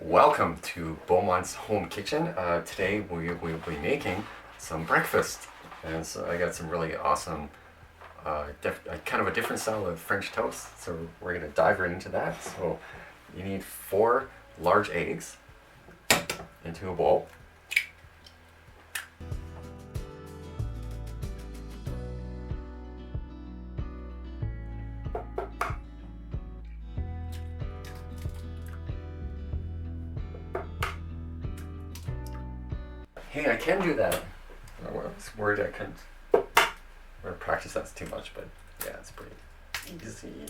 Welcome to Beaumont's home kitchen. Today we will be making some breakfast, and so I got some really awesome, kind of a different style of French toast. So we're gonna dive right into that. So you need 4 large eggs into a bowl. Hey, I can do that. I was worried I couldn't. I'm gonna practice that's too much, but yeah, it's pretty easy.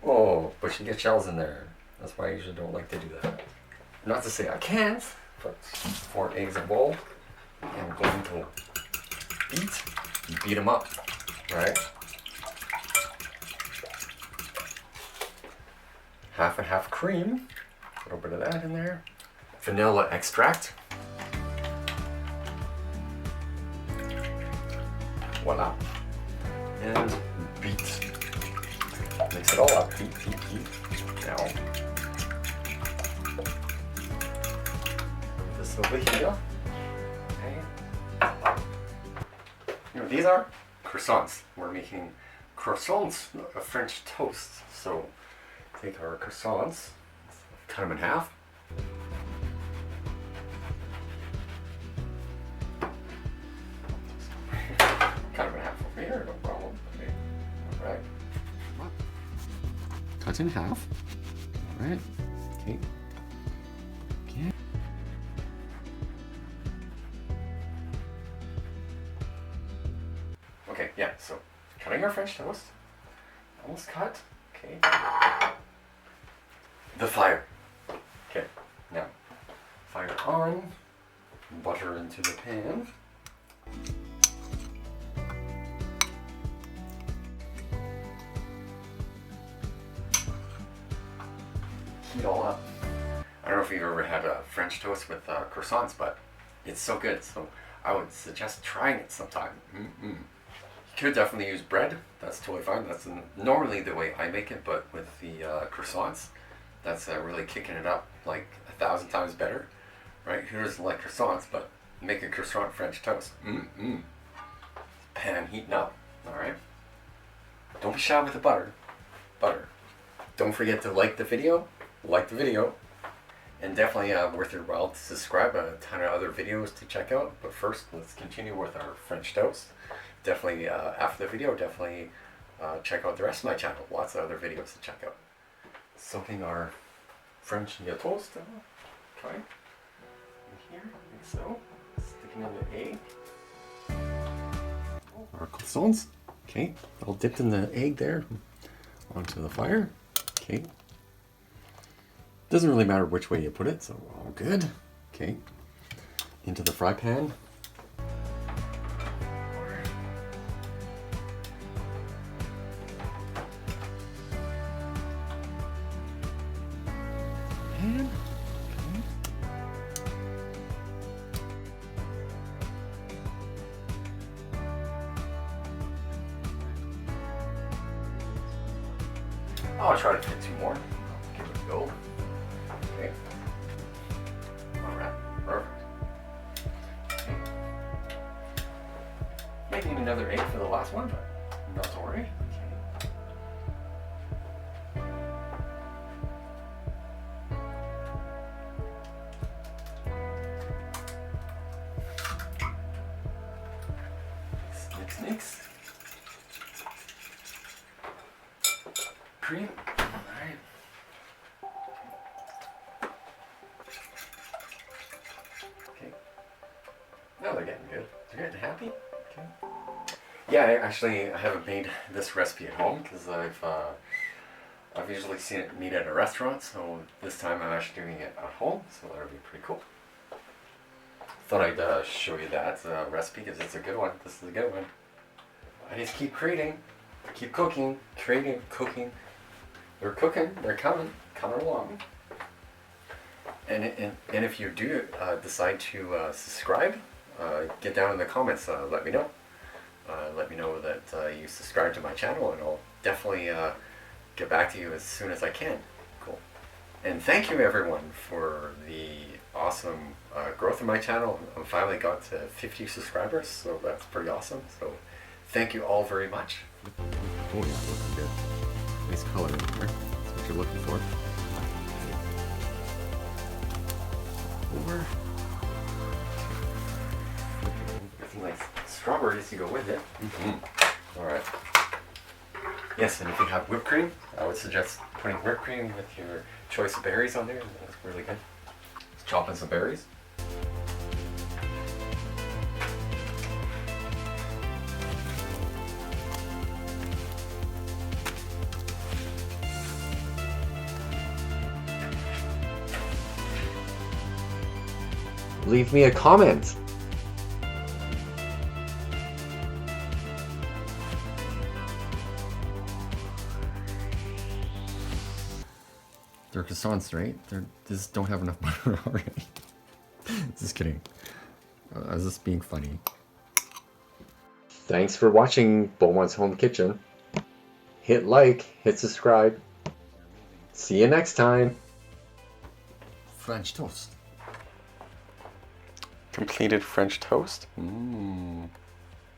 Oh, but you get shells in there. That's why I usually don't like to do that. Not to say I can't, but 4 eggs in a bowl. And I'm going to beat them up, right? Half and half cream. A little bit of that in there. Vanilla extract. Voila. And beat. Mix it all up. Beat. Now, this over here. Okay. You know, these are croissants. We're making croissants, a French toast. So, take our croissants, cut them in half. Cut them in half over here, no problem. Okay. Alright. Cut in half. Alright. Okay. Okay. Okay, yeah, so cutting our French toast. Almost cut. Okay. The fire. Okay, now fire on. Butter into the pan. Heat all up. I don't know if you've ever had a French toast with croissants, but it's so good. So I would suggest trying it sometime. You could definitely use bread. That's totally fine. That's normally the way I make it, but with the croissants, that's really kicking it up like 1,000 times better, right? Who doesn't like croissants? But make a croissant French toast. Pan heating up. All right. Don't be shy with the butter. Don't forget to like the video. And definitely worth your while to subscribe. A ton of other videos to check out. But first, let's continue with our French toast. Definitely after the video, check out the rest of my channel. Lots of other videos to check out. Soaking our French toast. Try in here, like so. Sticking in the egg. Our croissants. Okay, all dipped in the egg there. Onto the fire. Okay. Doesn't really matter which way you put it, so all good. Okay. Into the fry pan. And I'll try to fit 2 more. Give it a go. Okay. Alright, perfect. Okay. Might need another egg for the last one, but not to worry. Okay. Mix. Cream. Alright. Okay. Now they're getting good. They're getting happy. Okay. Yeah, I haven't made this recipe at home because I've usually seen it made at a restaurant, so this time I'm actually doing it at home, so that'll be pretty cool. Thought I'd show you that recipe because it's a good one. This is a good one. I just keep creating, keep cooking, creating, cooking. They're cooking, they're coming along. And if you do decide to subscribe, get down in the comments, let me know. Let me know that you subscribe to my channel, and I'll definitely get back to you as soon as I can. Cool. And thank you everyone for the awesome growth of my channel. I finally got to 50 subscribers, so that's pretty awesome. So thank you all very much. Oh yeah, looking good. Nice color in there. That's what you're looking for. Over. Get some nice strawberries to go with it. All right. Yes, and if you have whipped cream, I would suggest putting whipped cream with your choice of berries on there. That's really good. Let's chop in some berries. Leave me a comment. They're croissants, right? They just don't have enough butter already. Just kidding. I was just being funny. Thanks for watching Beaumont's Home Kitchen. Hit like, hit subscribe. See you next time. French toast. Completed French toast? Mmm.